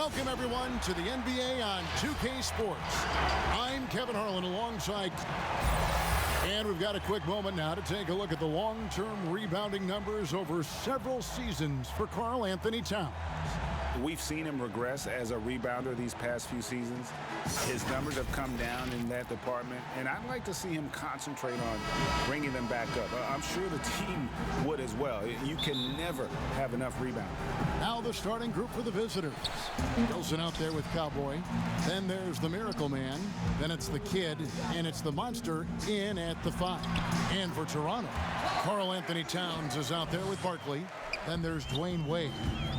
Welcome, everyone, to the NBA on 2K Sports. I'm Kevin Harlan alongside... And we've got a quick moment now to take a look at the long-term rebounding numbers over several seasons for Karl-Anthony Towns. We've seen him regress as a rebounder these past few seasons. His numbers have come down in that department, and I'd like to see him concentrate on bringing them back up. I'm sure the team would as well. You can never have enough rebounding. Now the starting group for the visitors. Wilson out there with Cowboy. Then there's the Miracle Man. Then it's the Kid, and it's the Monster in at the 5. And for Toronto, Karl-Anthony Towns is out there with Barkley. Then there's Dwayne Wade.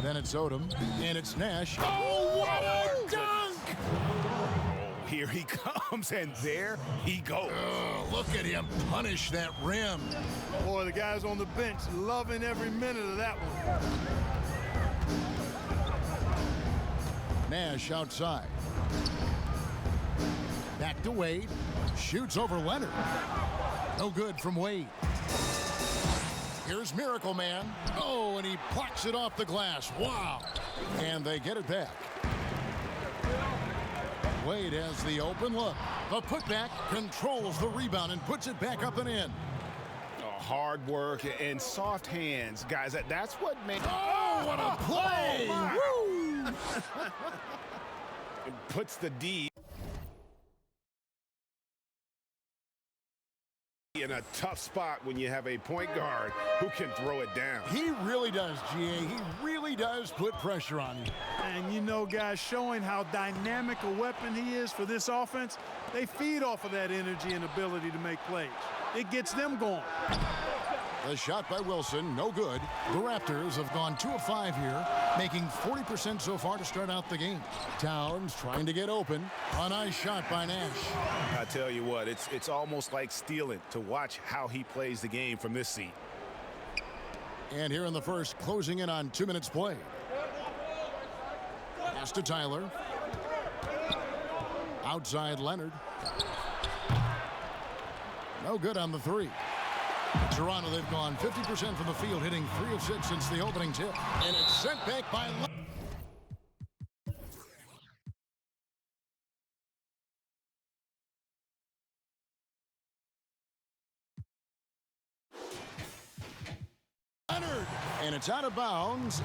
Then it's Odom. And it's Nash. Oh, what a dunk! Oh, here he comes, and there he goes. Oh, look at him punish that rim. Boy, the guys on the bench loving every minute of that one. Nash outside. Back to Wade. Shoots over Leonard. No good from Wade. Here's Miracle Man. Oh, and he plucks it off the glass. Wow. And they get it back. Wade has the open look. The putback controls the rebound and puts it back up and in. Oh, hard work and soft hands. Guys, that's what makes... Oh, what a play! Oh, woo! It puts the D in a tough spot when you have a point guard who can throw it down. He really does, GA. He really does put pressure on you. And you know, guys, showing how dynamic a weapon he is for this offense, they feed off of that energy and ability to make plays. It gets them going. The shot by Wilson, no good. The Raptors have gone 2 of 5 here, making 40% so far to start out the game. Towns trying to get open. A nice shot by Nash. I tell you what, it's almost like stealing to watch how he plays the game from this seat. And here in the first, closing in on 2 minutes play. Pass to Tyler. Outside Leonard. No good on the 3. Toronto, they've gone 50% from the field, hitting 3 of 6 since the opening tip. And it's sent back by Leonard. And it's out of bounds,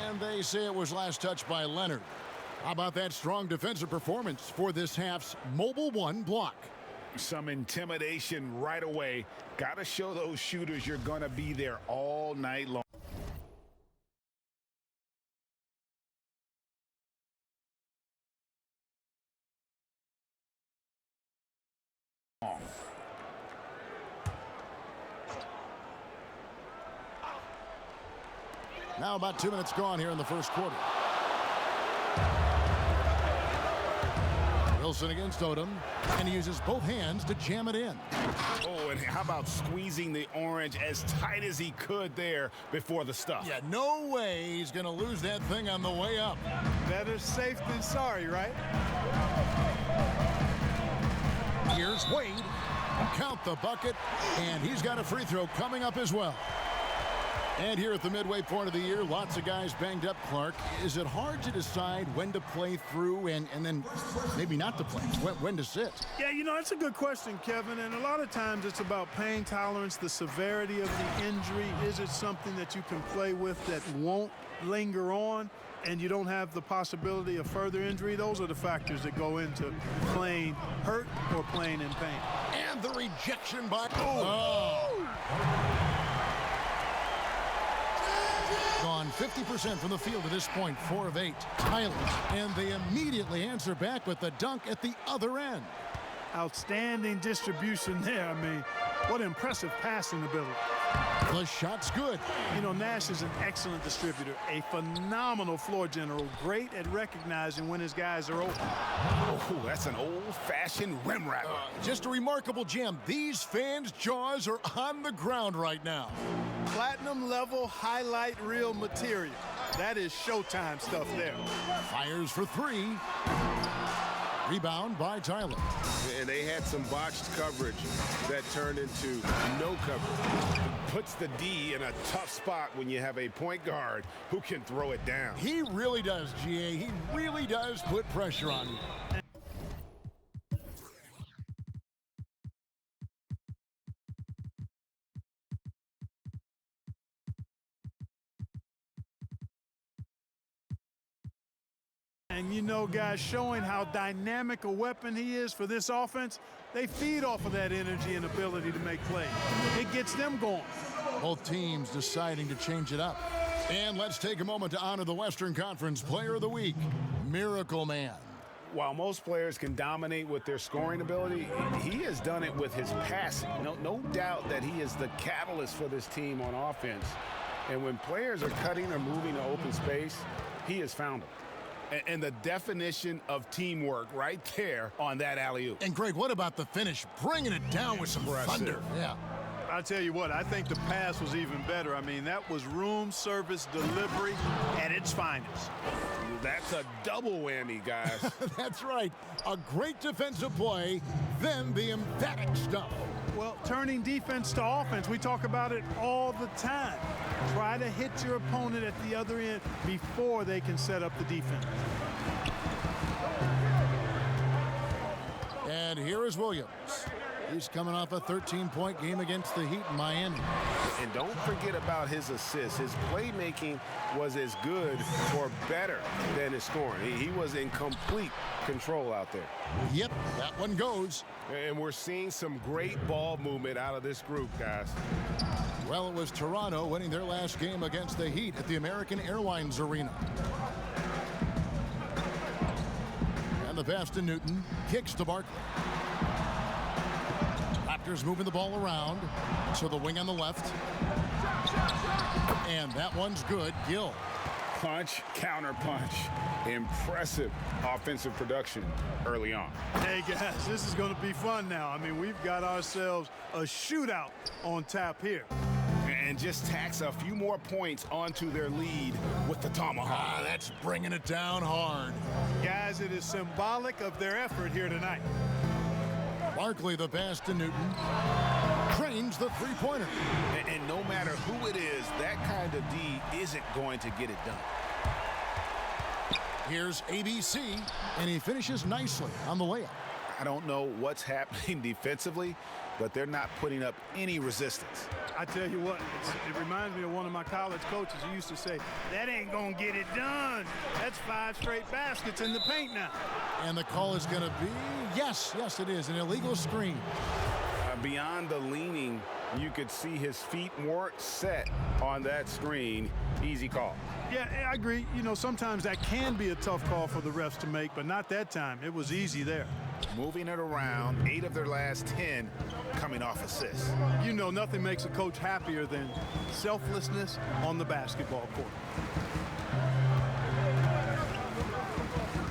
and they say it was last touched by Leonard. How about that strong defensive performance for this half's Mobile 1 block? Some intimidation right away. Got to show those shooters you're going to be there all night long. Now about 2 minutes gone here in the first quarter. Wilson against Odom, and he uses both hands to jam it in. Oh, and how about squeezing the orange as tight as he could there before the stuff? Yeah, no way he's going to lose that thing on the way up. Better safe than sorry, right? Here's Wade. Count the bucket, and he's got a free throw coming up as well. And here at the midway point of the year, lots of guys banged up, Clark. Is it hard to decide when to play through and then maybe not to play, when to sit? Yeah, you know, that's a good question, Kevin. And a lot of times it's about pain tolerance, the severity of the injury. Is it something that you can play with that won't linger on and you don't have the possibility of further injury? Those are the factors that go into playing hurt or playing in pain. And the rejection by... Oh! Gone 50% from the field at this point, 4 of 8. Tyler, and they immediately answer back with the dunk at the other end. Outstanding distribution there. I mean, what impressive passing ability. The shot's good. You know, Nash is an excellent distributor, a phenomenal floor general, great at recognizing when his guys are open. Oh, that's an old-fashioned rim rapper. Just a remarkable gem. These fans' jaws are on the ground right now. Platinum level highlight reel material. That is Showtime stuff there. Fires for 3. Rebound by Tyler. And they had some botched coverage that turned into no coverage. Puts the D in a tough spot when you have a point guard who can throw it down. He really does, GA. He really does put pressure on you. And you know, guys, showing how dynamic a weapon he is for this offense, they feed off of that energy and ability to make plays. It gets them going. Both teams deciding to change it up. And let's take a moment to honor the Western Conference Player of the Week, Miracle Man. While most players can dominate with their scoring ability, he has done it with his passing. No doubt that he is the catalyst for this team on offense. And when players are cutting or moving to open space, he has found them. And the definition of teamwork right there on that alley-oop. And Greg, what about the finish? Bringing it down with some thunder. Yeah. I'll tell you what, I think the pass was even better. I mean, that was room service delivery at its finest. That's a double whammy, guys. That's right. A great defensive play, then the emphatic stuff. Well, turning defense to offense, we talk about it all the time. Try to hit your opponent at the other end before they can set up the defense. And here is Williams. He's coming off a 13-point game against the Heat in Miami. And don't forget about his assists. His playmaking was as good or better than his scoring. He was in complete control out there. Yep, that one goes. And we're seeing some great ball movement out of this group, guys. Well, it was Toronto winning their last game against the Heat at the American Airlines Arena. And the pass to Newton, kicks to Barkley. Raptors moving the ball around to the wing on the left. And that one's good. Gill. Punch, counter punch. Impressive offensive production early on. Hey, guys, this is going to be fun now. I mean, we've got ourselves a shootout on tap here. And just tacks a few more points onto their lead with the tomahawk. That's bringing it down hard. Guys, it is symbolic of their effort here tonight. Barkley, the pass to Newton. Trains the three-pointer. And no matter who it is, that kind of D isn't going to get it done. Here's ABC, and he finishes nicely on the layup. I don't know what's happening defensively, but they're not putting up any resistance. I tell you what, it reminds me of one of my college coaches who used to say, that ain't going to get it done. That's 5 straight baskets in the paint now. And the call is going to be, yes, it is, an illegal screen. Beyond the leaning, you could see his feet weren't set on that screen. Easy call. Yeah, I agree. You know, sometimes that can be a tough call for the refs to make, but not that time. It was easy there. Moving it around, 8 of their last 10 coming off assists. You know, nothing makes a coach happier than selflessness on the basketball court.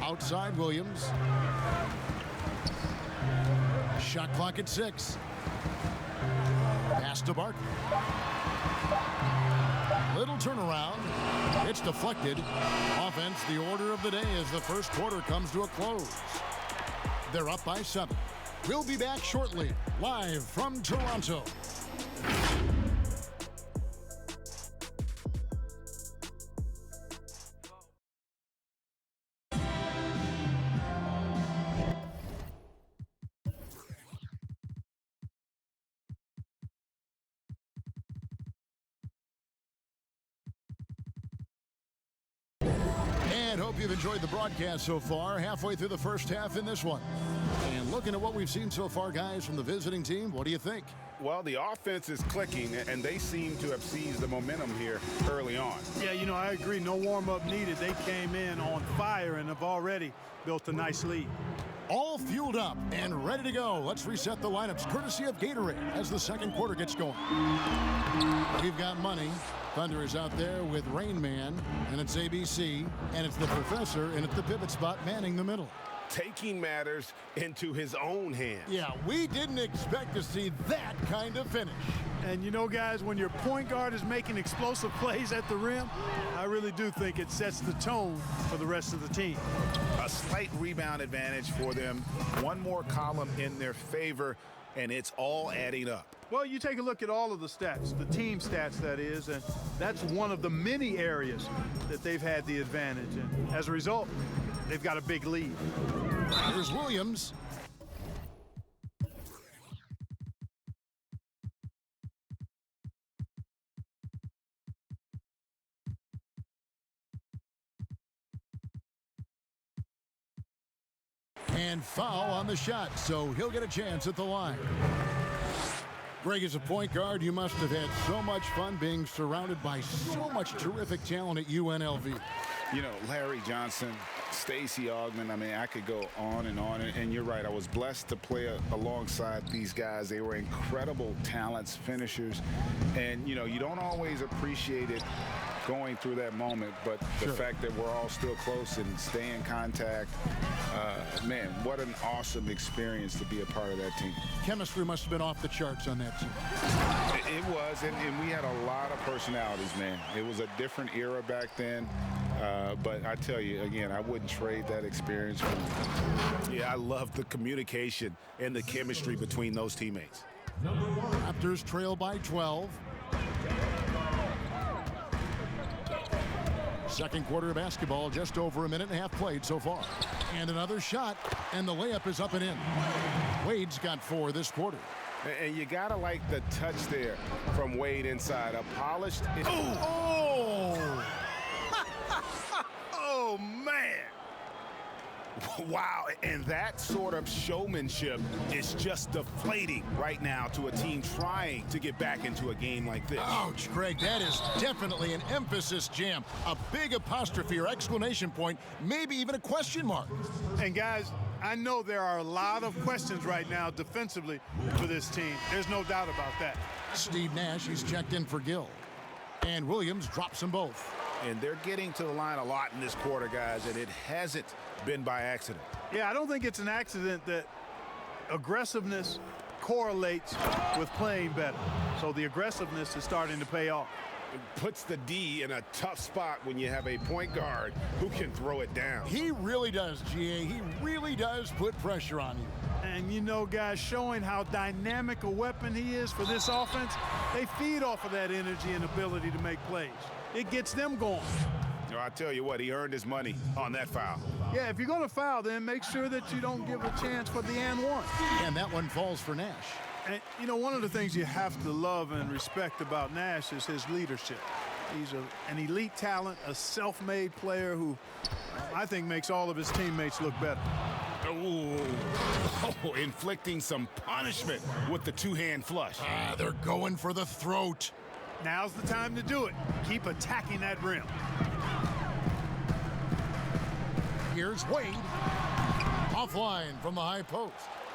Outside Williams. Shot clock at 6. Pass to Barkley. Little turnaround. It's deflected. Offense, the order of the day as the first quarter comes to a close. They're up by 7. We'll be back shortly, live from Toronto. And hope you've enjoyed the broadcast so far. Halfway through the first half in this one. And looking at what we've seen so far, guys, from the visiting team, what do you think? Well, the offense is clicking, and they seem to have seized the momentum here early on. Yeah, you know, I agree. No warm-up needed. They came in on fire and have already built a nice lead. All fueled up and ready to go. Let's reset the lineups, courtesy of Gatorade, as the second quarter gets going. We've got money. Thunder is out there with Rain Man, and it's ABC, and it's the Professor, and it's the pivot spot manning the middle. taking matters into his own hands. Yeah, we didn't expect to see that kind of finish. And you know, guys, when your point guard is making explosive plays at the rim, I really do think it sets the tone for the rest of the team. A slight rebound advantage for them. One more column in their favor, and it's all adding up. Well, you take a look at all of the stats, the team stats, that is, and that's one of the many areas that they've had the advantage. And as a result, they've got a big lead. Here's Williams. And foul on the shot, so he'll get a chance at the line. Greg, as a point guard, you must have had so much fun being surrounded by so much terrific talent at UNLV. You know, Larry Johnson, Stacey Augmon, I mean, I could go on, and you're right. I was blessed to play alongside these guys. They were incredible talents, finishers, and, you know, you don't always appreciate it going through that moment, but the fact that we're all still close and stay in contact, man, what an awesome experience to be a part of that team. Chemistry must have been off the charts on that team. It was, and we had a lot of personalities, man. It was a different era back then. But I tell you, again, I wouldn't trade that experience for me. Yeah, I love the communication and the chemistry between those teammates. Raptors trail by 12. Second quarter of basketball, just over a minute and a half played so far. And another shot, and the layup is up and in. Wade's got 4 this quarter. And you got to like the touch there from Wade inside. A polished... Oh! Oh, man. Wow, and that sort of showmanship is just deflating right now to a team trying to get back into a game like this. Ouch, Greg, that is definitely an emphasis jam. A big apostrophe or exclamation point, maybe even a question mark. And, guys, I know there are a lot of questions right now defensively for this team. There's no doubt about that. Steve Nash, he's checked in for Gill. And Williams drops them both. And they're getting to the line a lot in this quarter, guys, and it hasn't been by accident. Yeah, I don't think it's an accident that aggressiveness correlates with playing better. So the aggressiveness is starting to pay off. It puts the D in a tough spot when you have a point guard who can throw it down. He really does, GA. He really does put pressure on you. And, you know, guys, showing how dynamic a weapon he is for this offense, they feed off of that energy and ability to make plays. It gets them going. You know, I tell you what, he earned his money on that foul. Yeah, if you're going to foul, then make sure that you don't give a chance for the and one. And that one falls for Nash. And, you know, one of the things you have to love and respect about Nash is his leadership. He's an elite talent, a self-made player who I think makes all of his teammates look better. Oh, inflicting some punishment with the two-hand flush. They're going for the throat. Now's the time to do it. Keep attacking that rim. Here's Wade. Offline from the high post.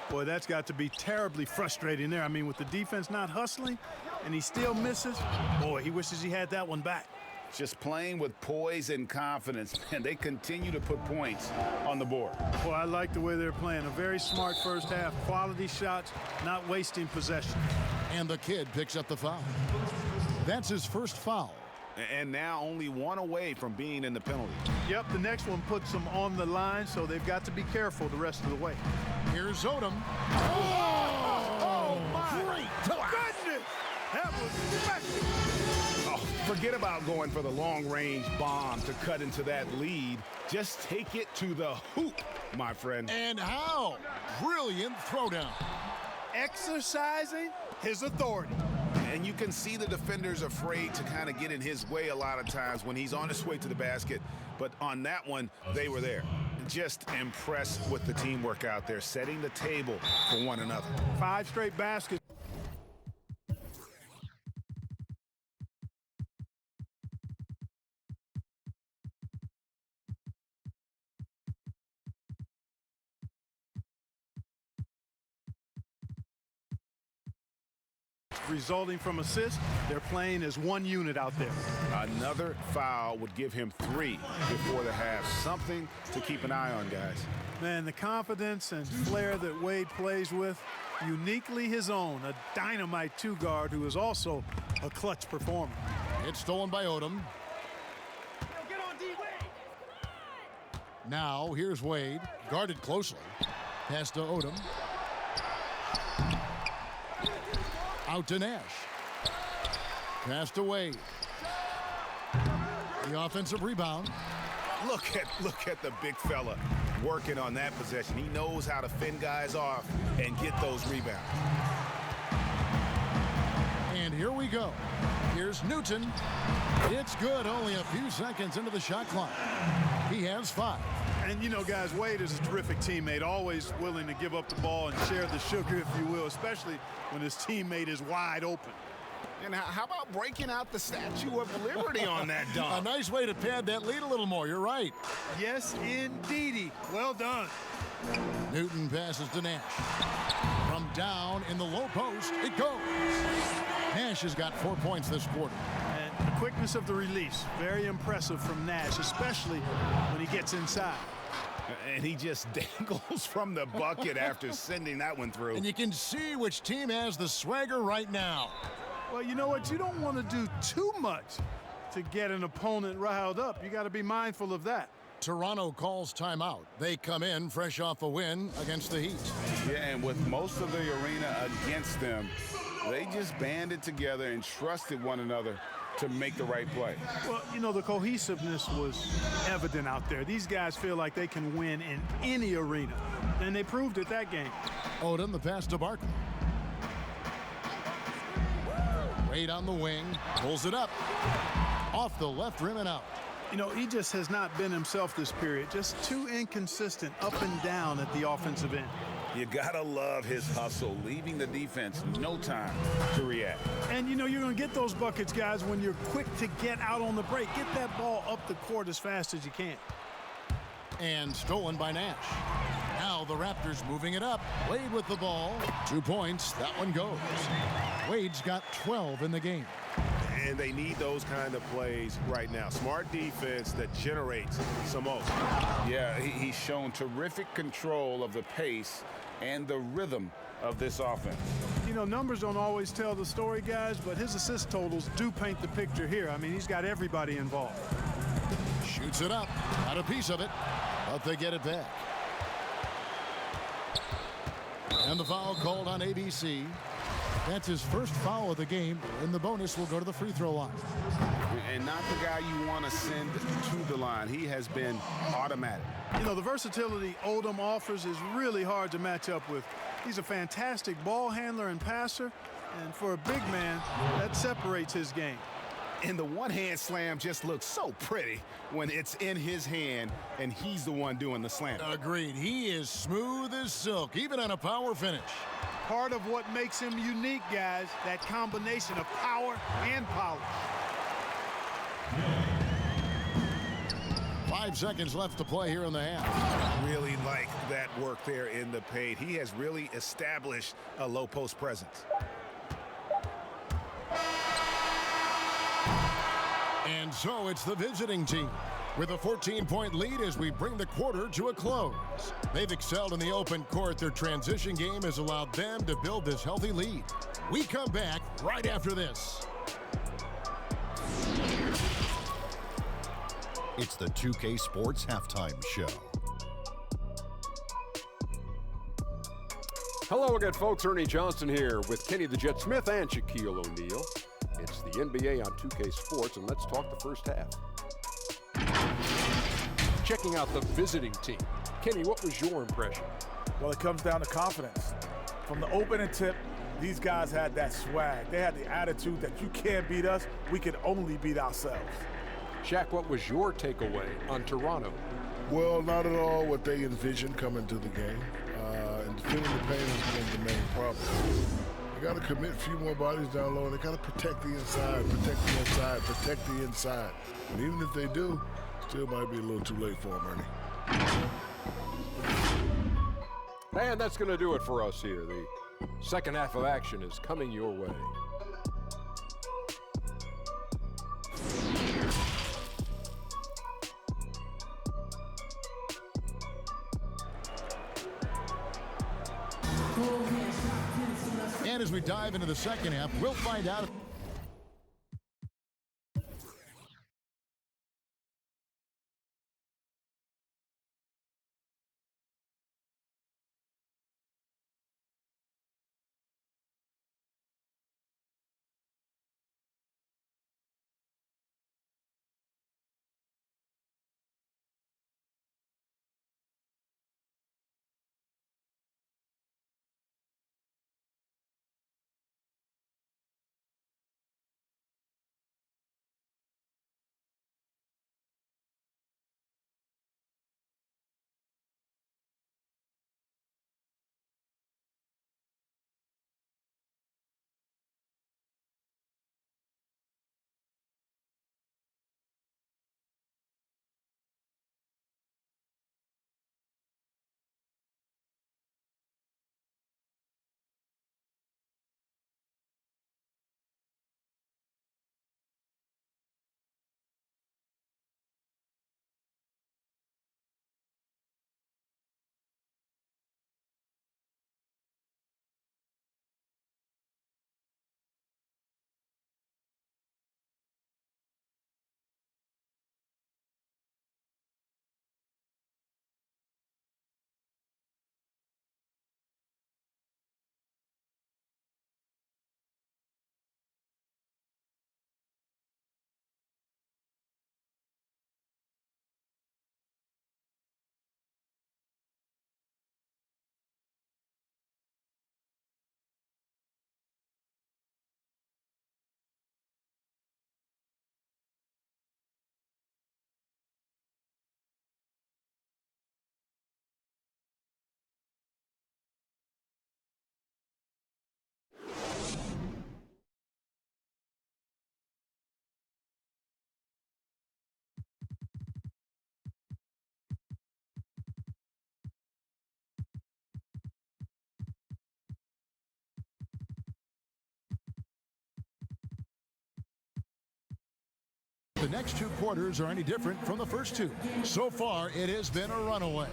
Boy, that's got to be terribly frustrating there. I mean, with the defense not hustling and he still misses, boy, he wishes he had that one back. Just playing with poise and confidence, and they continue to put points on the board. Boy, I like the way they're playing. A very smart first half, quality shots, not wasting possession. And the kid picks up the foul. That's his first foul. And now only one away from being in the penalty. Yep, the next one puts them on the line, so they've got to be careful the rest of the way. Here's Odom. Oh my goodness! That was special. Oh, forget about going for the long-range bomb to cut into that lead. Just take it to the hoop, my friend. And how? Brilliant throwdown. Exercising his authority. And you can see the defenders afraid to kind of get in his way a lot of times when he's on his way to the basket. But on that one, they were there. Just impressed with the teamwork out there, setting the table for one another. 5 straight baskets. resulting from assists. They're playing as one unit out there. Another foul would give him 3 before the half. Something to keep an eye on, guys. Man, the confidence and flair that Wade plays with, uniquely his own. A dynamite two-guard who is also a clutch performer. It's stolen by Odom. Now, here's Wade, guarded closely. Pass to Odom. Out to Nash. Pass to Wade. The offensive rebound. Look at the big fella working on that possession. He knows how to fend guys off and get those rebounds. And here we go. Here's Newton. It's good, only a few seconds into the shot clock. He has 5. And, you know, guys, Wade is a terrific teammate, always willing to give up the ball and share the sugar, if you will, especially when his teammate is wide open. And how about breaking out the Statue of Liberty on that A dunk? nice way to pad that lead a little more. You're right. Yes, indeedy. Well done. Newton passes to Nash. From down in the low post, it goes. Nash has got 4 points this quarter. And the quickness of the release, very impressive from Nash, especially when he gets inside. And he just dangles from the bucket after sending that one through. And you can see which team has the swagger right now. Well, you know what? You don't want to do too much to get an opponent riled up. You got to be mindful of that. Toronto calls timeout. They come in fresh off a win against the Heat. Yeah, and with most of the arena against them, they just banded together and trusted one another to make the right play. Well, you know, the cohesiveness was evident out there. These guys feel like they can win in any arena, and they proved it that game. Odom, the pass to Barkley. Wade on the wing, pulls it up. Off the left rim and out. You know, he just has not been himself this period. Just too inconsistent up and down at the offensive end. You gotta love his hustle, leaving the defense no time to react. And, you know, you're going to get those buckets, guys, when you're quick to get out on the break. Get that ball up the court as fast as you can. And stolen by Nash. Now the Raptors moving it up. Wade with the ball. 2 points. That one goes. Wade's got 12 in the game. And they need those kind of plays right now. Smart defense that generates some most. Yeah, he's shown terrific control of the pace and the rhythm of this offense. You know, numbers don't always tell the story, guys, but his assist totals do paint the picture here. I mean, he's got everybody involved. Shoots it up. Got a piece of it, but they get it back. And the foul called on ABC. That's his first foul of the game, and the bonus will go to the free throw line. And not the guy you want to send to the line. He has been automatic. You know, the versatility Odom offers is really hard to match up with. He's a fantastic ball handler and passer, and for a big man, that separates his game. And the one-hand slam just looks so pretty when it's in his hand and he's the one doing the slam. Agreed. He is smooth as silk, even on a power finish. Part of what makes him unique, guys, that combination of power and polish. 5 seconds left to play here in the half. Really like that work there in the paint. He has really established a low post presence. And so it's the visiting team with a 14-point lead as we bring the quarter to a close. They've excelled in the open court. Their transition game has allowed them to build this healthy lead. We come back right after this. It's the 2K Sports Halftime Show. Hello again, folks. Ernie Johnson here with Kenny the Jet Smith and Shaquille O'Neal. It's the NBA on 2K Sports, and let's talk the first half. Checking out the visiting team. Kenny, what was your impression? Well, it comes down to confidence. From the opening tip, these guys had that swag. They had the attitude that you can't beat us, we can only beat ourselves. Shaq, what was your takeaway on Toronto? Well, not at all what they envisioned coming to the game. And defending the paint has been the main problem. They got to commit a few more bodies down low, and they got to protect the inside, protect the inside, protect the inside. And even if they do, still might be a little too late for them, Ernie. And that's going to do it for us here. The second half of action is coming your way. And as we dive into the second half, we'll find out if the next two quarters are any different from the first two. So far, it has been a runaway.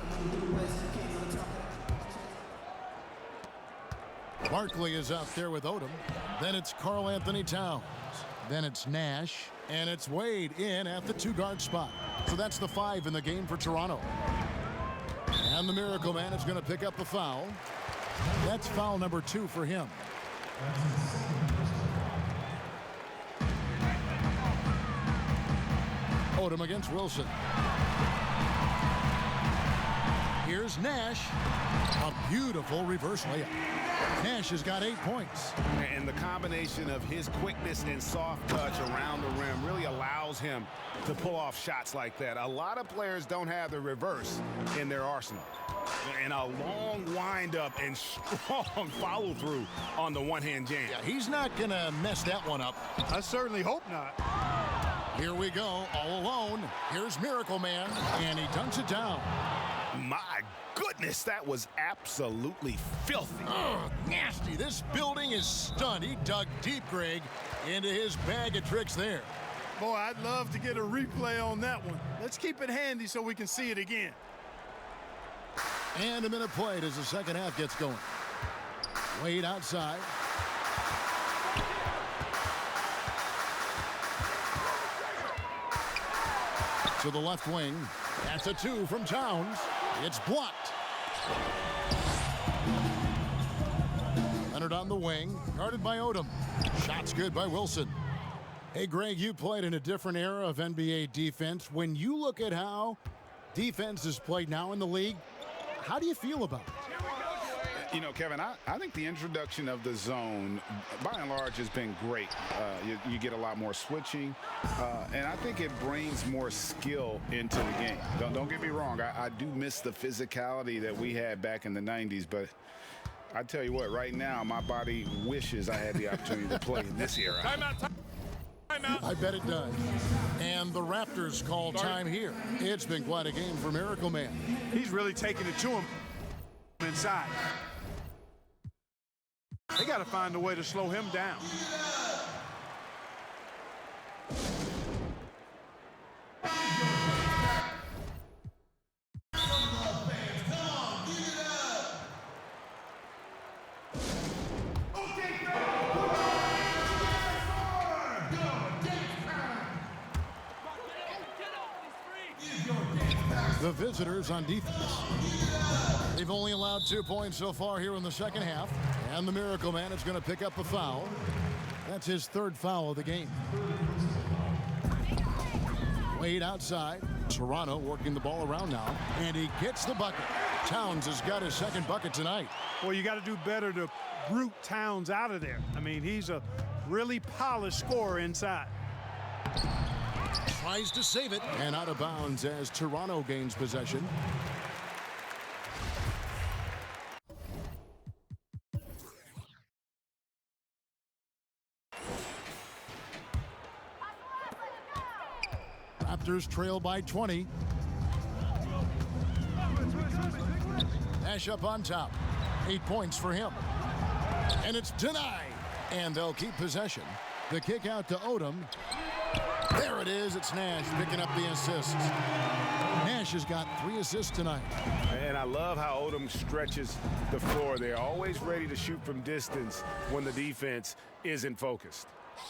Barkley is out there with Odom. Then it's Karl Anthony Towns. Then it's Nash. And it's Wade in at the two-guard spot. So that's the 5 in the game for Toronto. And the Miracle Man is going to pick up the foul. That's foul number 2 for him. Odom against Wilson. Here's Nash. A beautiful reverse layup. Nash has got 8 points. And the combination of his quickness and soft touch around the rim really allows him to pull off shots like that. A lot of players don't have the reverse in their arsenal. And a long windup and strong follow through on the one-hand jam. Yeah, he's not going to mess that one up. I certainly hope not. Here we go, all alone. Here's Miracle Man, and he dunks it down. My goodness, that was absolutely filthy. Ugh, nasty. This building is stunned. He dug deep, Greg, into his bag of tricks there. Boy, I'd love to get a replay on that one. Let's keep it handy so we can see it again. And a minute played as the second half gets going. Wade outside. To the left wing. That's a 2 from Towns. It's blocked. Leonard on the wing. Guarded by Odom. Shots good by Wilson. Hey, Greg, you played in a different era of NBA defense. When you look at how defense is played now in the league, how do you feel about it? You know, Kevin, I think the introduction of the zone, by and large, has been great. You get a lot more switching, and I think it brings more skill into the game. Don't get me wrong. I do miss the physicality that we had back in the 90s, but I tell you what, right now, my body wishes I had the opportunity to play in this era. I bet it does. And the Raptors call time here. It's been quite a game for Miracle Man. He's really taking it to him inside. They got to find a way to slow him down. the visitors on defense. They've only allowed 2 points so far here in the second half, and the Miracle Man is going to pick up a foul. That's his third foul of the game. Wade outside. Toronto working the ball around now, and he gets the bucket. Towns has got his second bucket tonight. Well, you got to do better to root Towns out of there. I mean, he's a really polished scorer inside. Tries to save it, and out of bounds as Toronto gains possession. Raptors trail by 20. Nash up on top. 8 points for him. And it's denied. And they'll keep possession. The kick out to Odom. There it is. It's Nash picking up the assists. Nash has got 3 assists tonight. And I love how Odom stretches the floor. They're always ready to shoot from distance when the defense isn't focused.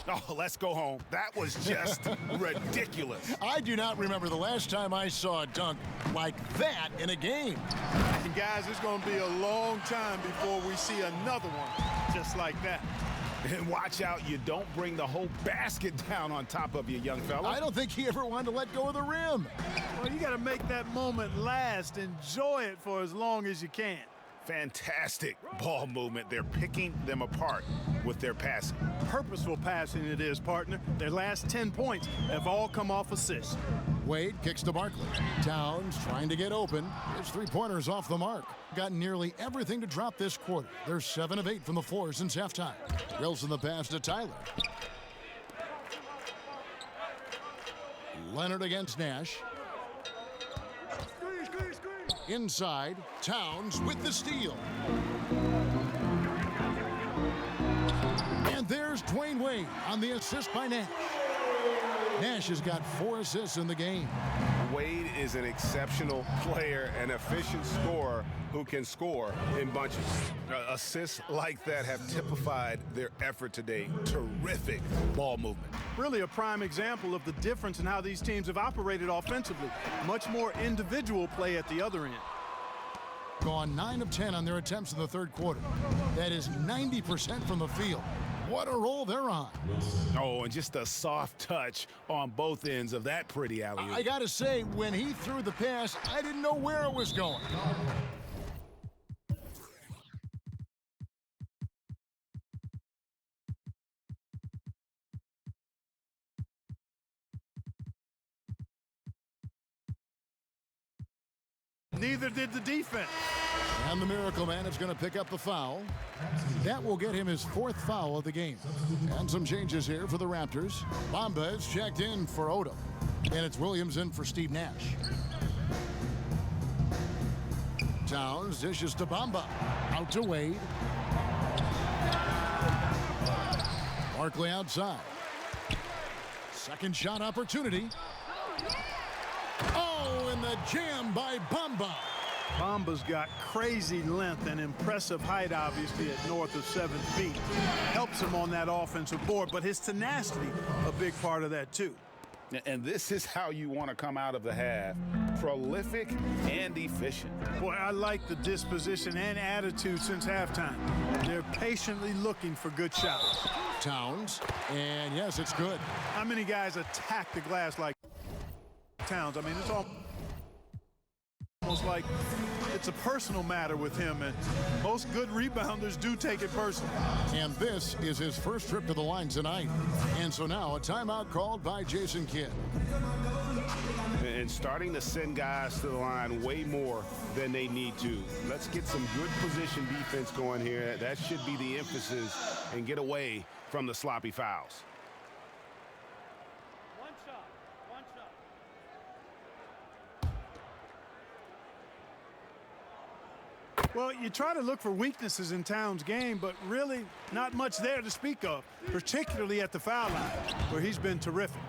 Oh, let's go home. That was just ridiculous. I do not remember the last time I saw a dunk like that in a game. And guys, it's going to be a long time before we see another one just like that. And watch out, you don't bring the whole basket down on top of you, young fella. I don't think he ever wanted to let go of the rim. Well, you got to make that moment last. Enjoy it for as long as you can. Fantastic ball movement. They're picking them apart with their passing. Purposeful passing it is, partner. Their last 10 points have all come off assists. Wade kicks to Barkley. Towns trying to get open. His three-pointers off the mark. Got nearly everything to drop this quarter. They're 7 of 8 from the floor since halftime. Wilson the pass to Tyler. Leonard against Nash. Inside, Towns with the steal. And there's Dwayne Wade on the assist by Nash. Nash has got 4 assists in the game. Wade is an exceptional player, an efficient scorer who can score in bunches. Assists like that have typified their effort today. Terrific ball movement. Really a prime example of the difference in how these teams have operated offensively. Much more individual play at the other end. Gone 9 of 10 on their attempts in the third quarter. That is 90% from the field. What a roll they're on. Oh, and just a soft touch on both ends of that pretty alley-oop. I gotta say, when he threw the pass, I didn't know where it was going. Neither did the defense. And the Miracle Man is going to pick up the foul. That will get him his 4th foul of the game. And some changes here for the Raptors. Bamba is checked in for Odom. And it's Williams in for Steve Nash. Towns dishes to Bamba. Out to Wade. Barkley outside. Second shot opportunity. Oh, and the jam by Bamba. Bamba's got crazy length and impressive height, obviously, at north of 7 feet. Helps him on that offensive board, but his tenacity, a big part of that, too. And this is how you want to come out of the half. Prolific and efficient. Boy, I like the disposition and attitude since halftime. They're patiently looking for good shots. Towns, and yes, it's good. How many guys attack the glass like Towns? I mean, it's almost like it's a personal matter with him, and most good rebounders do take it personally. And this is his first trip to the line tonight. And so now a timeout called by Jason Kidd. And starting to send guys to the line way more than they need to. Let's get some good position defense going here. That should be the emphasis, and get away from the sloppy fouls. Well, you try to look for weaknesses in Towns' game, but really not much there to speak of, particularly at the foul line, where he's been terrific.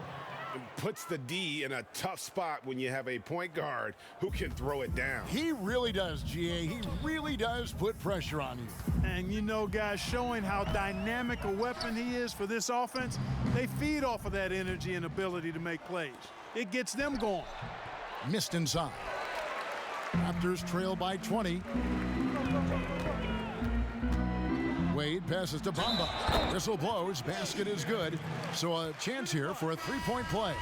It puts the D in a tough spot when you have a point guard who can throw it down. He really does, GA. He really does put pressure on you. And you know, guys, showing how dynamic a weapon he is for this offense, they feed off of that energy and ability to make plays. It gets them going. Missed inside. Raptors trail by 20. Wade passes to Bamba. Whistle blows. Basket is good. So a chance here for a three-point play.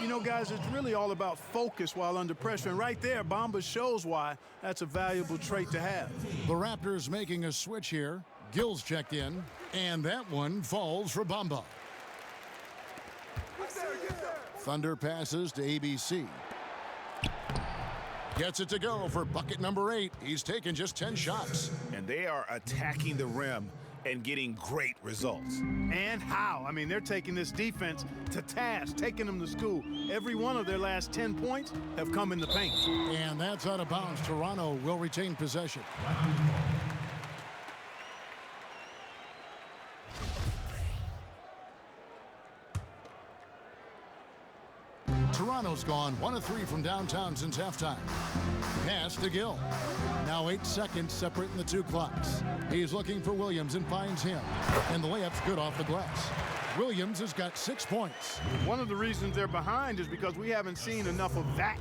You know, guys, it's really all about focus while under pressure. And right there, Bamba shows why that's a valuable trait to have. The Raptors making a switch here. Gill's checked in. And that one falls for Bamba. Thunder passes to ABC. Gets it to go for bucket number 8. He's taken just 10 shots. And they are attacking the rim and getting great results. And how? I mean, they're taking this defense to task, taking them to school. Every one of their last 10 points have come in the paint. And that's out of bounds. Toronto will retain possession. Toronto's gone 1 of 3 from downtown since halftime. Pass to Gill. Now 8 seconds separating the two clocks. He's looking for Williams and finds him. And the layup's good off the glass. Williams has got 6 points. One of the reasons they're behind is because we haven't seen enough of that.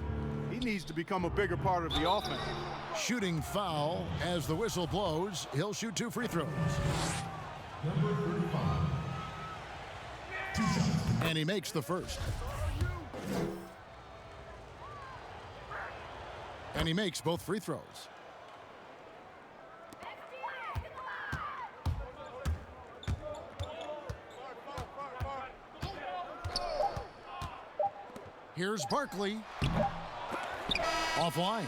He needs to become a bigger part of the offense. Shooting foul as the whistle blows. He'll shoot 2 free throws. And he makes the first. And he makes both free throws. Here's Barkley. Offline.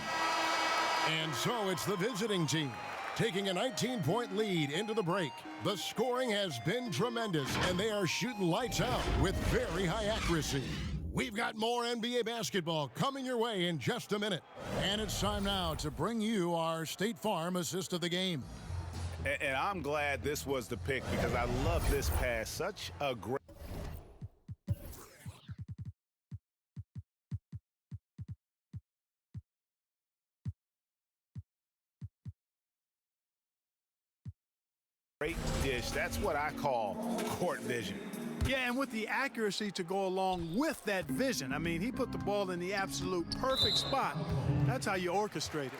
And so it's the visiting team taking a 19-point lead into the break. The scoring has been tremendous, and they are shooting lights out with very high accuracy. We've got more NBA basketball coming your way in just a minute. And it's time now to bring you our State Farm assist of the game. And I'm glad this was the pick because I love this pass. Such a great... great dish. That's what I call court vision. Yeah, and with the accuracy to go along with that vision. I mean, he put the ball in the absolute perfect spot. That's how you orchestrate it.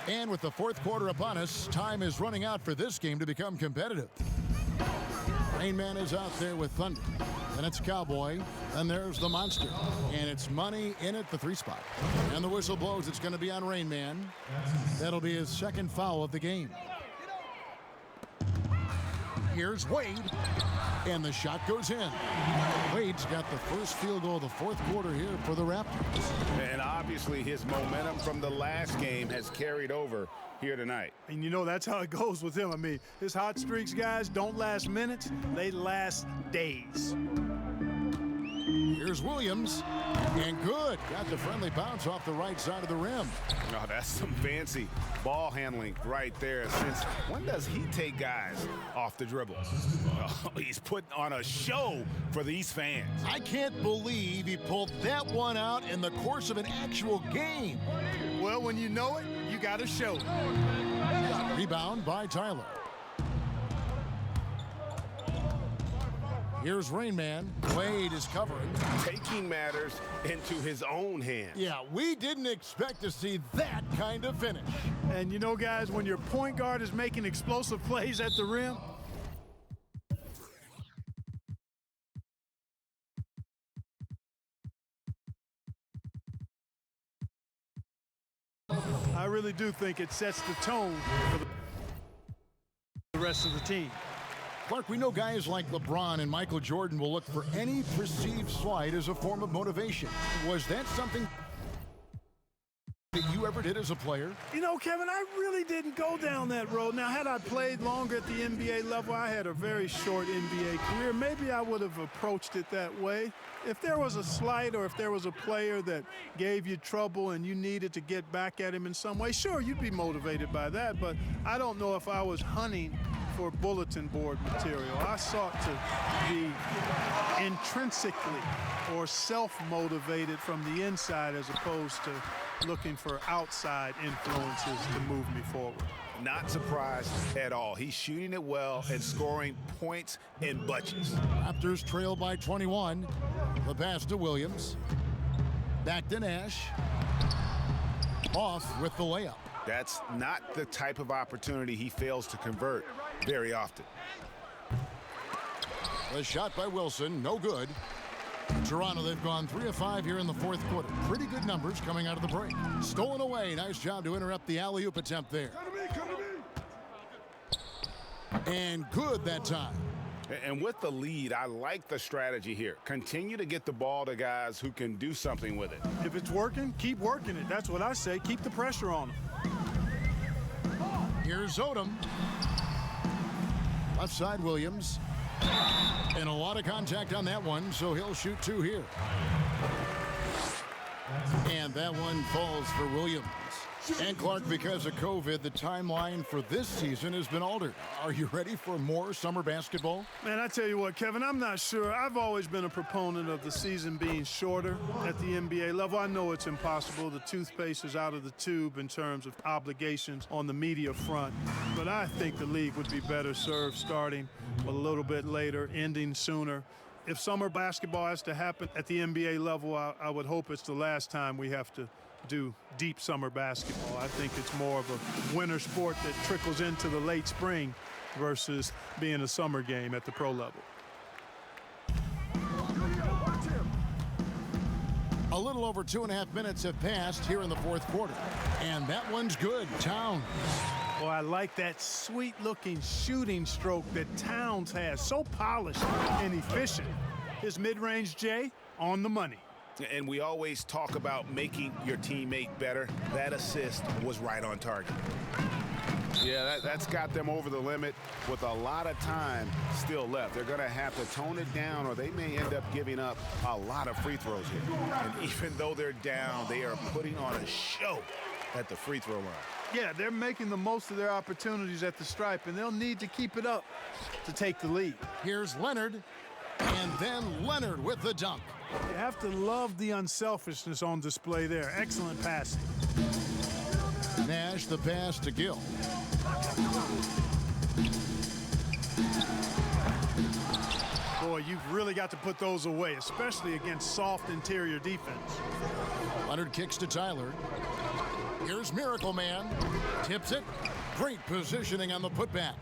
And with the fourth quarter upon us, time is running out for this game to become competitive. Rain Man is out there with Thunder. Then it's Cowboy. Then there's the Monster. And it's money in at the 3 spot. And the whistle blows. It's going to be on Rain Man. That'll be his second foul of the game. Here's Wade, and the shot goes in. Wade's got the first field goal of the fourth quarter here for the Raptors. And obviously his momentum from the last game has carried over here tonight. And you know that's how it goes with him. I mean, his hot streaks, guys, don't last minutes. They last days. Here's Williams, and good. Got the friendly bounce off the right side of the rim. Oh, that's some fancy ball handling right there. Since when does he take guys off the dribble? Oh, he's putting on a show for these fans. I can't believe he pulled that one out in the course of an actual game. Well, when you know it, you got to show it. Rebound by Tyler. Here's Rain Man. Wade is covering. Taking matters into his own hands. Yeah, we didn't expect to see that kind of finish. And you know, guys, when your point guard is making explosive plays at the rim, I really do think it sets the tone for the rest of the team. Clark, we know guys like LeBron and Michael Jordan will look for any perceived slight as a form of motivation. Was that something that you ever did as a player? You know, Kevin, I really didn't go down that road. Now, had I played longer at the NBA level, I had a very short NBA career, maybe I would have approached it that way. If there was a slight or if there was a player that gave you trouble and you needed to get back at him in some way, sure, you'd be motivated by that, but I don't know if I was hunting for bulletin board material. I sought to be intrinsically or self-motivated from the inside as opposed to looking for outside influences to move me forward. Not surprised at all. He's shooting it well and scoring points in bunches. Raptors trail by 21. The pass to Williams. Back to Nash. Off with the layup. That's not the type of opportunity he fails to convert very often. The shot by Wilson, no good. Toronto, they've gone 3 of 5 here in the fourth quarter. Pretty good numbers coming out of the break. Stolen away. Nice job to interrupt the alley-oop attempt there. And good that time. And with the lead, I like the strategy here. Continue to get the ball to guys who can do something with it. If it's working, keep working it. That's what I say. Keep the pressure on them. Here's Odom. Left side, Williams. And a lot of contact on that one, so he'll shoot 2 here. And that one falls for Williams. And Clark, because of COVID, the timeline for this season has been altered. Are you ready for more summer basketball? Man, I tell you what, Kevin, I'm not sure. I've always been a proponent of the season being shorter at the NBA level. I know it's impossible. The toothpaste is out of the tube in terms of obligations on the media front. But I think the league would be better served starting a little bit later, ending sooner. If summer basketball has to happen at the NBA level, I would hope it's the last time we have to do deep summer basketball. I think it's more of a winter sport that trickles into the late spring versus being a summer game at the pro level. A little over 2.5 minutes have passed here in the fourth quarter. And that one's good. Towns. Boy, I like that sweet-looking shooting stroke that Towns has. So polished and efficient. His mid-range J on the money. And we always talk about making your teammate better. That assist was right on target. Yeah, that's got them over the limit with a lot of time still left. They're going to have to tone it down, or they may end up giving up a lot of free throws here. And even though they're down, they are putting on a show at the free throw line. Yeah, they're making the most of their opportunities at the stripe, and they'll need to keep it up to take the lead. Here's Leonard, and then Leonard with the dunk. You have to love the unselfishness on display there. Excellent passing. Nash, the pass to Gill. Boy, you've really got to put those away, especially against soft interior defense. Leonard kicks to Tyler. Here's Miracle Man. Tips it. Great positioning on the putback.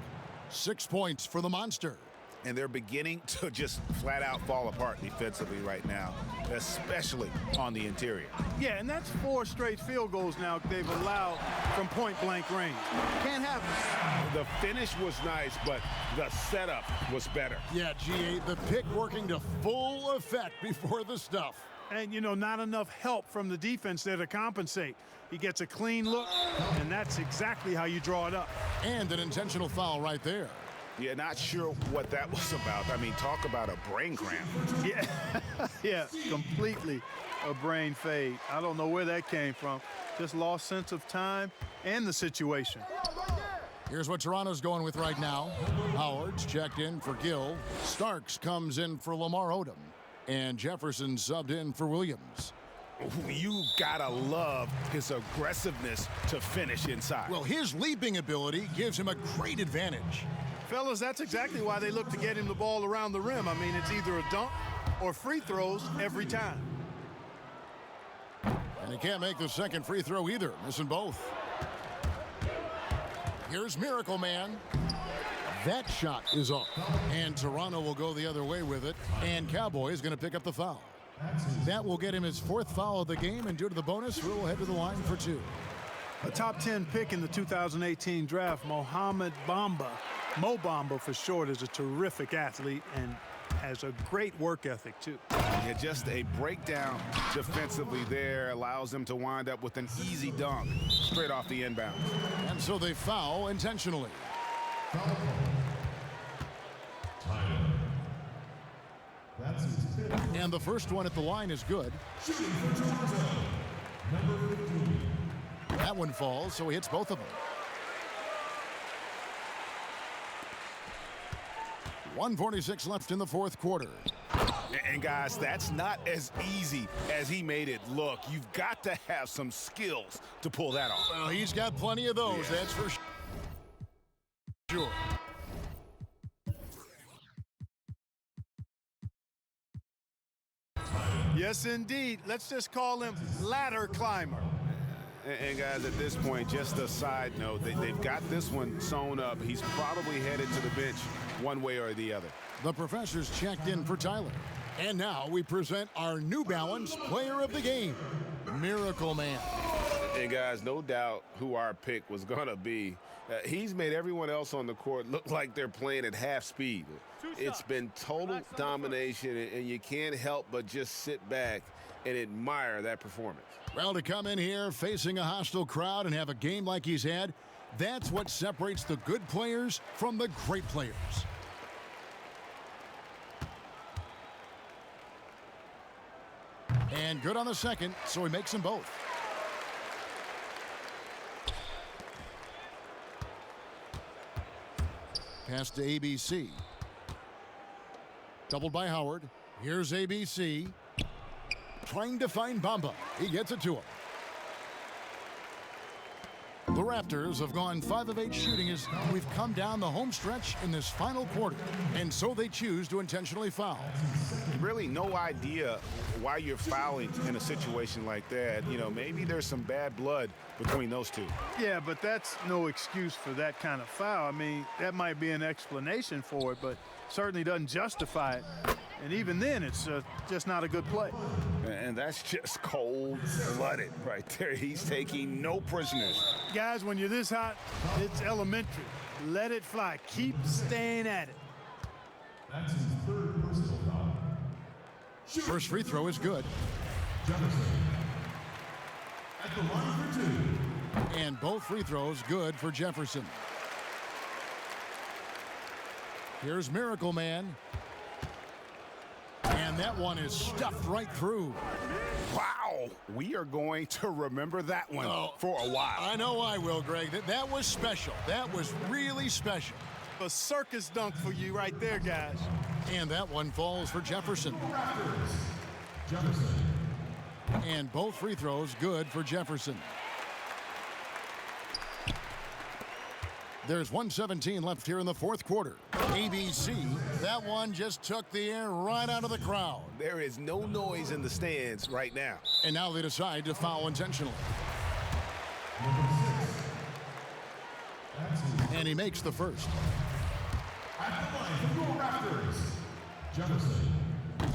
6 points for the Monster. And they're beginning to just flat out fall apart defensively right now, especially on the interior. Yeah, and that's 4 straight field goals now they've allowed from point-blank range. Can't have it. The finish was nice, but the setup was better. Yeah, GA, the pick working to full effect before the stuff. And, you know, not enough help from the defense there to compensate. He gets a clean look, and that's exactly how you draw it up. And an intentional foul right there. Yeah, not sure what that was about. I mean, talk about a brain cramp. Yeah, yeah, completely a brain fade. I don't know where that came from. Just lost sense of time and the situation. Here's what Toronto's going with right now. Howard's checked in for Gill. Starks comes in for Lamar Odom. And Jefferson subbed in for Williams. You gotta love his aggressiveness to finish inside. Well, his leaping ability gives him a great advantage. Fellas, that's exactly why they look to get him the ball around the rim. I mean, it's either a dunk or free throws every time. And he can't make the second free throw either, missing both. Here's Miracle Man. That shot is off. And Toronto will go the other way with it. And Cowboy is going to pick up the foul. That will get him his 4th foul of the game, and due to the bonus, we'll head to the line for 2. A top 10 pick in the 2018 draft, Mohamed Bamba. Mo Bamba for short is a terrific athlete and has a great work ethic too. Yeah, just a breakdown defensively there allows them to wind up with an easy dunk straight off the inbound. And so they foul intentionally. And the first one at the line is good. That one falls, so he hits both of them. 1:46 left in the fourth quarter. And guys, that's not as easy as he made it look. You've got to have some skills to pull that off. Well, he's got plenty of those, that's for sure. Yes, indeed. Let's just call him ladder climber. And guys, at this point, just a side note, they've got this one sewn up. He's probably headed to the bench one way or the other. The professor's checked in for Tyler. And now we present our New Balance player of the game, Miracle Man. And guys, no doubt who our pick was going to be. He's made everyone else on the court look like they're playing at half speed. It's been total domination, and you can't help but just sit back and admire that performance. Well, to come in here facing a hostile crowd and have a game like he's had, that's what separates the good players from the great players. And good on the second, so he makes them both. Pass to ABC. Doubled by Howard. Here's ABC. Trying to find Bamba. He gets it to him. The Raptors have gone 5 of 8 shooting as we've come down the home stretch in this final quarter. And so they choose to intentionally foul. Really no idea why you're fouling in a situation like that. You know, maybe there's some bad blood between those two. Yeah, but that's no excuse for that kind of foul. I mean, that might be an explanation for it, but certainly doesn't justify it. And even then, it's just not a good play. And that's just cold-blooded right there. He's taking no prisoners. Guys, when you're this hot, it's elementary. Let it fly. Keep staying at it. That's his third personal foul. First free throw is good. Jefferson. At the line for 2. And both free throws good for Jefferson. Here's Miracle Man. And that one is stuffed right through. Wow, we are going to remember that one for a while. I know I will, Greg. That was special. That was really special. A circus dunk for you right there, guys. And that one falls for Jefferson. Jefferson. And both free throws good for Jefferson. There's 1:17 left here in the fourth quarter. ABC, that one just took the air right out of the crowd. There is no noise in the stands right now. And now they decide to foul intentionally. And he makes the first. At the line for the Raptors. Jefferson.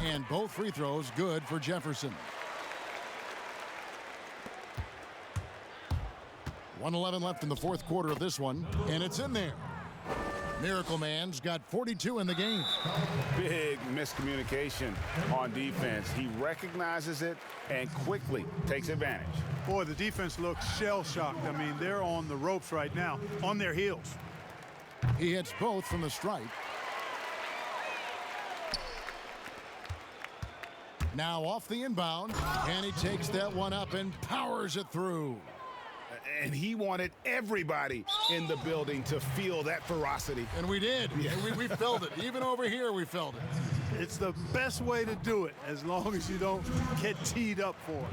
And both free throws good for Jefferson. 1:11 left in the fourth quarter of this one, and it's in there. Miracle Man's got 42 in the game. Big miscommunication on defense. He recognizes it and quickly takes advantage. Boy, the defense looks shell-shocked. I mean, they're on the ropes right now, on their heels. He hits both from the stripe. Now off the inbound, and he takes that one up and powers it through. And he wanted everybody in the building to feel that ferocity. And we did. Yeah. We felt it. Even over here, we felt it. It's the best way to do it, as long as you don't get teed up for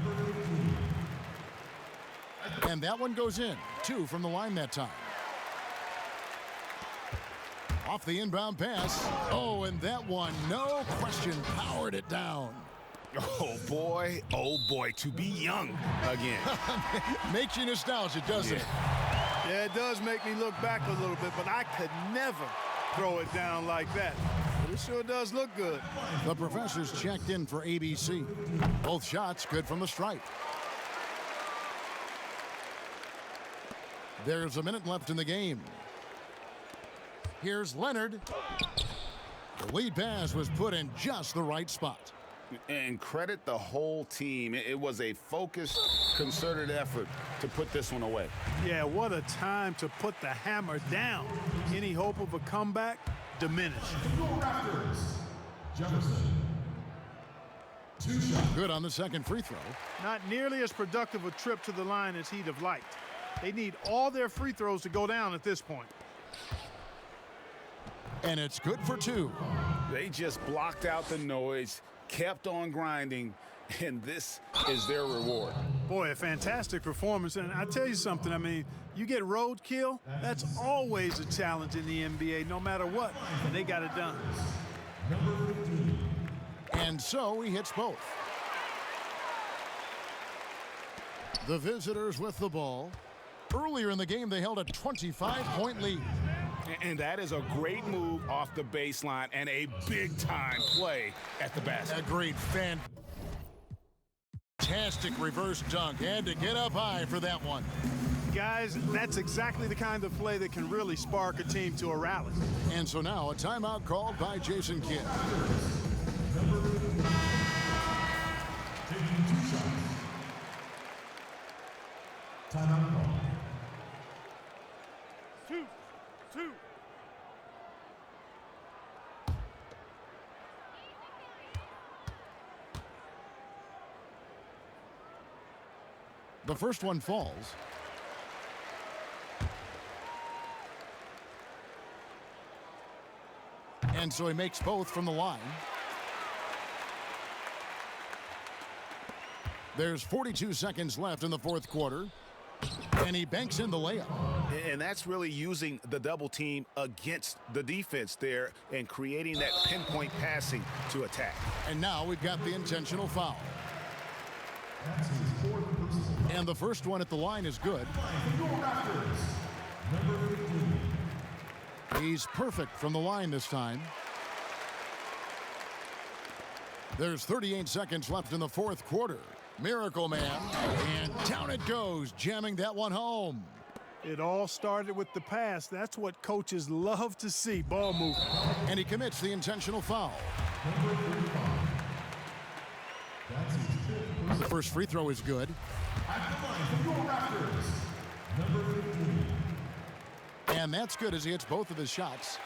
it. And that one goes in. 2 from the line that time. Off the inbound pass. Oh, and that one, no question, powered it down. Oh boy, to be young again. Makes you nostalgic, doesn't it? Yeah, it does make me look back a little bit, but I could never throw it down like that. But it sure does look good. The professor's checked in for ABC. Both shots good from the stripe. There's a minute left in the game. Here's Leonard. The lead pass was put in just the right spot. And credit the whole team. It was a focused, concerted effort to put this one away. Yeah, what a time to put the hammer down. Any hope of a comeback diminished. Raptors. Jefferson. 2 shots. Good on the second free throw. Not nearly as productive a trip to the line as he'd have liked. They need all their free throws to go down at this point. And it's good for 2. They just blocked out the noise, kept on grinding, and this is their reward. Boy, a fantastic performance. And I tell you something, I mean, you get roadkill, that's always a challenge in the NBA, no matter what. And they got it done. And so he hits both. The visitors with the ball. Earlier in the game, they held a 25-point lead. And that is a great move off the baseline and a big-time play at the basket. Agreed. Fantastic reverse dunk. Had to get up high for that one. Guys, that's exactly the kind of play that can really spark a team to a rally. And so now a timeout called by Jason Kidd. Taking 2 shots. Timeout call. 2. The first one falls. And so he makes both from the line. There's 42 seconds left in the fourth quarter. And he banks in the layup. And that's really using the double team against the defense there and creating that pinpoint passing to attack. And now we've got the intentional foul. That's his 4th personal. And the first one at the line is good. Raptors. Number 15. He's perfect from the line this time. There's 38 seconds left in the fourth quarter. Miracle Man. And down it goes, jamming that one home. It all started with the pass. That's what coaches love to see, ball movement. And he commits the intentional foul. Number 35. That's his 5th personal. The first free throw is good. At the line for your Raptors. Number 15. And that's good as he hits both of his shots.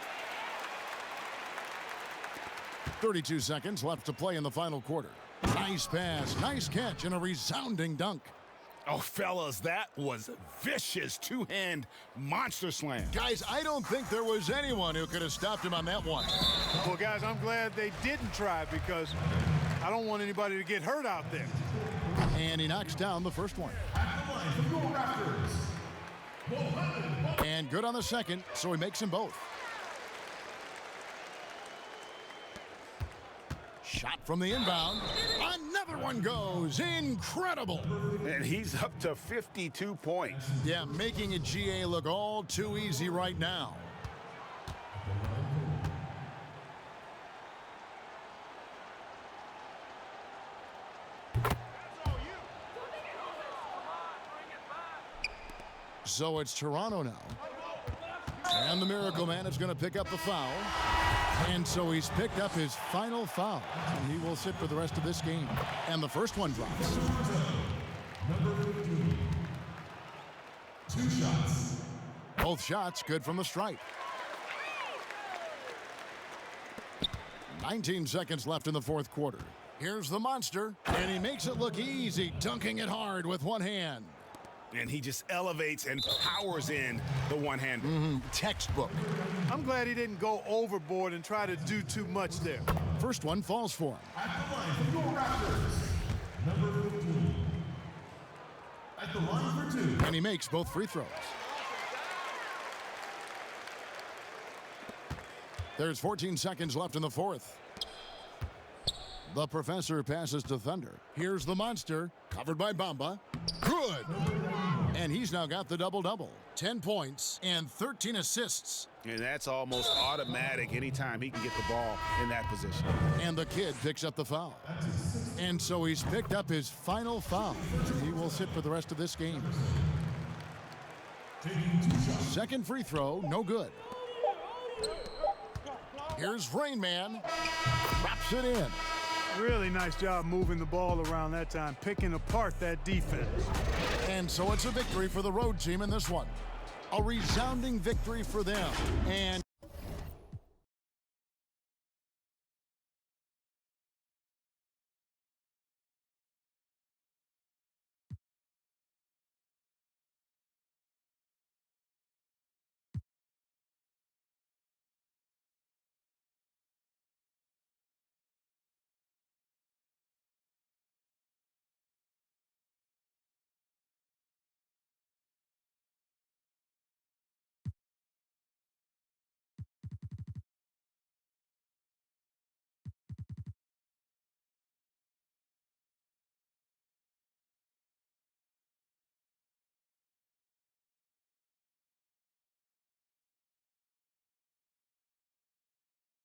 32 seconds left to play in the final quarter. Nice pass, nice catch, and a resounding dunk. Oh, fellas, that was vicious two-hand monster slam. Guys, I don't think there was anyone who could have stopped him on that one. Well, guys, I'm glad they didn't try because I don't want anybody to get hurt out there. And he knocks down the first one. At the line for your Raptors. And good on the second, so he makes them both. Shot from the inbound. Another one goes. Incredible. And he's up to 52 points. Yeah, making a GA look all too easy right now. So it's Toronto now. And the Miracle Man is going to pick up the foul. And so he's picked up his final foul. And he will sit for the rest of this game. And the first one drops. Number 15. 2 shots. Both shots good from the stripe. 19 seconds left in the fourth quarter. Here's the monster. And he makes it look easy, dunking it hard with one hand. And he just elevates and powers in the one-hander. Textbook. I'm glad he didn't go overboard and try to do too much there. First one falls for him. At the line for your Raptors. Number 15. At the line for 2. And he makes both free throws. There's 14 seconds left in the fourth. The professor passes to Thunder. Here's the monster, covered by Bamba. Good! And he's now got the double-double. 10 points and 13 assists. And that's almost automatic anytime he can get the ball in that position. And the kid picks up the foul. And so he's picked up his final foul. He will sit for the rest of this game. Taking 2 shots. Second free throw, no good. Here's Rain Man. Wraps it in. Really nice job moving the ball around that time, picking apart that defense. And so it's a victory for the road team in this one. A resounding victory for them. And